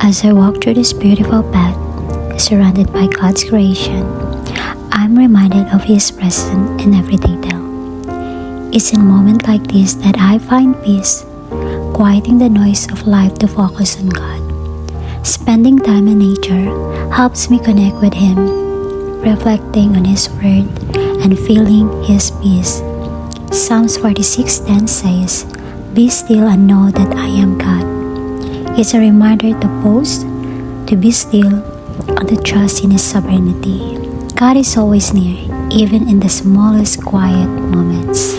As I walk through this beautiful path, surrounded by God's creation, I'm reminded of His presence in every detail. It's in moments like this that I find peace, quieting the noise of life to focus on God. Spending time in nature helps me connect with Him, reflecting on His Word and feeling His peace. Psalms 46:10 says, "Be still and know that I am God." It's a reminder to pause, to be still, and to trust in His sovereignty. God is always near, even in the smallest quiet moments.